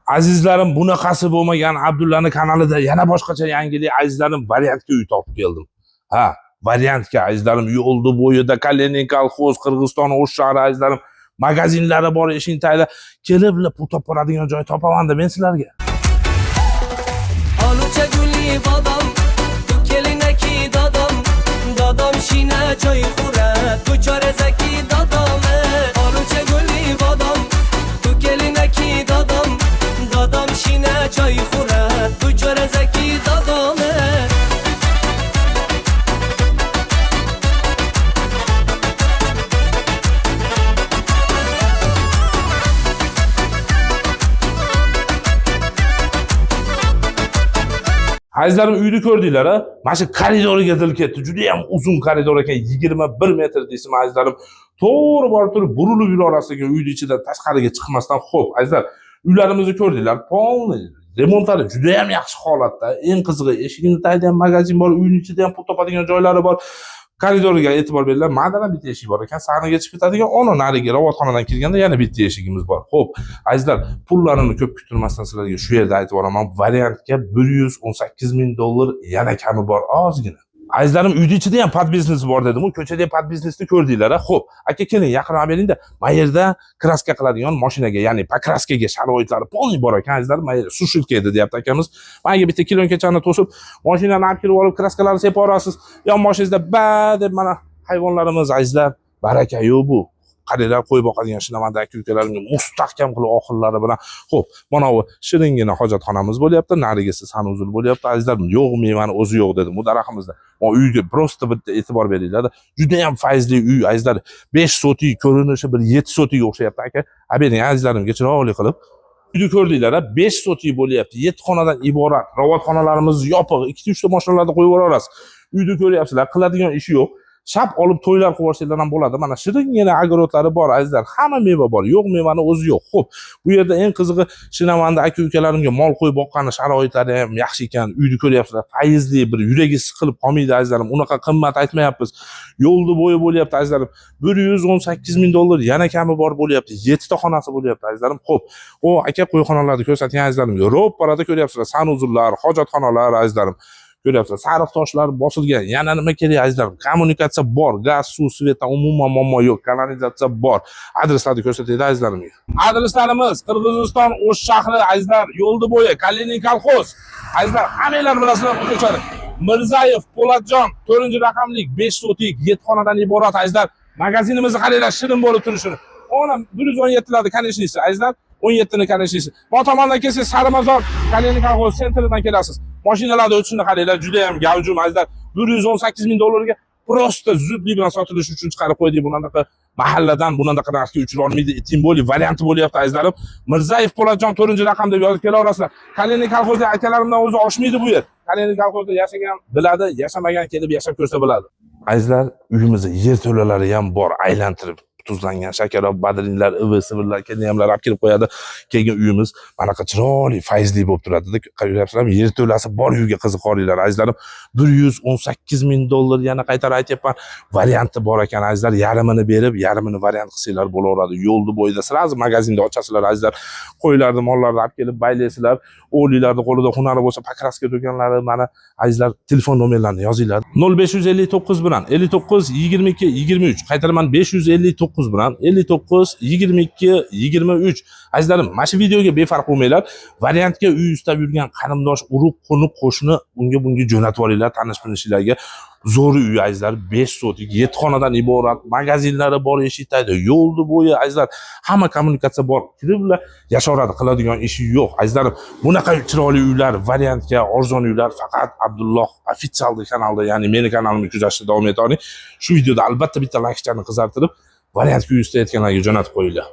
Azizlarim, bunaqasi bo'lmagan Abdullani kanalida yana boshqacha yangilik azizlarim variantga uy topib keldim. Ha, variantga azizlarim yo'lda bo'yida Kalenin kolxoz, Qirg'iziston O'sh shahri azizlarim magazinlari bor, ishing tayda kelib pul topadigan joy topaman deb men sizlarga. Alucha guli bodom, tu kelinaki dodom, dodom shina joy xura, tu chorezaki dodom. Alucha guli bodom, tu kelinaki dodom, dodom shina joy xura, tu chorezaki dodom. Azizlarim uyni ko'rdinglar, ha? Mana shu koridorga dil ketdi. Juda ham uzun koridor ekan, 21 metr deysam azizlarim. To'g'ri borib turib burilib yuraverasiz uyni ichidan tashqariga chiqmasdan. Xo'p, azizlar, uylarimizni ko'rdinglar. Polni remontlari juda ham yaxshi holatda. Eng qizig'i, eshigini taydan magazin bor, uyning ichida ham pul topadigan joylari bor. Koridorga e'tibor beringlar. Madana bitta eshik bor ekan, sahnaga chiqib ketadigan, ona nariga robotxonadan kirganda yana bitta eshigimiz bor. Xo'p, azizlar, pullarini ko'p kutilmasdan sizlarga shu yerda aytib boraman. Variantga $118,000 yana kami bor, ozgina. Azizlarim, uyni ichida ham podbiznes bor dedim. Ko'chada podbiznesni ko'rdinglar. Xo'p, aka keling, yaqin olib beringda. Mana yerda kraska qiladigan mashinaga, ya'ni pokraskaga sharoitlari polni bor ekan, azizlarim. Mana yer sushilka edi, deyapti akamiz. Menga bitta kilonchani to'sib, mashinani olib kelib olib, kraskalarni sepib olasiz. Yon boshingizda ba deb mana hayvonlarimiz azizlar, baraka yo'q bu. Qaranglar, qo'y boqadigan shinamanda aka-ukalarimga mustahkam qilib oxirlari bilan. Xo'p, mana bu shiringina hojatxonamiz bo'lyapti, narigisi sanuzul bo'lyapti. Azizlarim, yo'q mevani o'zi yo'q dedim bu daraxtimizda. Bu uyga prosta bitta e'tibor beringlar. Juda ham fayzli uy, azizlar. 5 sotik ko'rinishi bir 7 sotikga o'xshayapti aka. Abering azizlarimga chiroyli qilib uyni ko'rdinglar, 5 sotik bo'lyapti. 7 xonadan iborat. Robotxonalarimiz yopiq, 2-3 ta mashinalarni qo'yib yuborasiz. Uyni ko'ryapsizlar, qiladigan ishi yo'q. Shap olib to'ylar qilib yuborsangiz ham bo'ladi. Mana shiringina agrorodlari bor azizlar. Hamma meva bor. Yo'q mevani o'zi yo'q. Xo'p, bu yerda eng qizig'i shinamanda aka-ukalarimga mol qo'yib boqqani sharoitlari ham yaxshi ekan. Uyni ko'ryapsizlar. Fayzli, bir yuragi siqilib qolmaydi azizlarim. Unaqa qimmat aytmayapmiz. Yo'lda bo'yi bo'lyapti azizlarim. $118,000 yana kami bor bo'lyapti. 7 ta xonasi bo'lyapti azizlarim. Xo'p, o aka qo'yxonalarni ko'rsating azizlarim. Ro'parada ko'ryapsizlar. Sanuzullar, hojatxonalar azizlarim. Ko'ryapsizlar, sariq toshlar bosilgan. Yana nima kerak azizlarim? Kommunikatsiya bor, gaz, suv, svetdan umuman muammo yo'q. Kanalizatsiya bor. Adreslarni ko'rsataylik azizlarimga. Adreslarimiz Qirg'iziston O'sh shahri azizlar, yo'lda bo'yi Kalenin kolxoz. Azizlar, hammanglar bilasizlar bu ko'chani. Mirzayev Po'latjon 4-raqamli 5 sotik 7 xonadan iborat azizlar. Magazinimizni qaranglar, shirin bo'lib turishini. Ona 117 larda kanishnisi azizlar. 17 ni kanishnisi. Bu tomondan kelsangiz Sarimazor Kalenin kolxoz sentridan kelasiz. Mashinalarda o'tishini qaranglar, juda ham gavjum azizlar. $118,000 ga prosta zudlik bilan sotilish uchun chiqarib qo'ydik. Bunaqa mahalladan bunaqa narxga uchira olmaydi. Tim bo'li varianti bo'lyapti azizlarim. Mirzayev Po'latjon 4-raqam deb yozib kelaverasizlar. Kalenin kolxozda akalarimdan o'zi oshmaydi bu yer. Kalenin kolxozda yashagan biladi, yashamagan kelib yashab ko'rsa biladi. Azizlar, uyimizda yer to'lalari ham bor, aylantirib tuzlangan shakarop, badrinlar, ivi-sivirlar, kelinhamlar olib kelib qo'yadi. Keyin uyimiz manaqa chiroyli, fayzli bo'lib turadi. Qarayapsizlarmi? Yer to'lasi bor uyga qiziqoringlar azizlarim. $118,000 yana qaytarib aytyapman. Varianti bor ekan azizlar. Yarmini berib, yarmini variant qilsanglar bo'laveradi. Yo'lda bo'yida sirazi magazinda ochasizlar azizlar. Qo'ylarni, mollarni olib kelib baylaysizlar. O'g'lilarning qo'lida hunari bo'lsa, pokraska do'konlari mana azizlar telefon nomerlarini yozinglar. 0559 bilan 59 22 23. Qaytaraman 559 bilan 59 22 23. Azizlarim, mana shu videoga befarq bo'lmanglar. Variantga uy istab yurgan qarindosh, urug' qo'ni qo'shni bunga jo'natib olinglar, tanish-bilishlarga. Zo'r uy azizlar, 5 sotik, 7 xonadan iborat, magazinlari bor, eshikda, yo'lda bo'yi azizlar, hamma kommunikatsiya bor. Kiriblar, yashaveradi, qiladigan ishi yo'q. Azizlarim, bunaqa chiroyli uylar, variantga arzon uylar faqat Abdulloh ofitsial kanalda, ya'ni meni kanalimni kuzatishda davom eta oling. Shu videoda albatta bitta laykchani qizartirib, variantga uy istayotganlarga jo'natib qo'yinglar.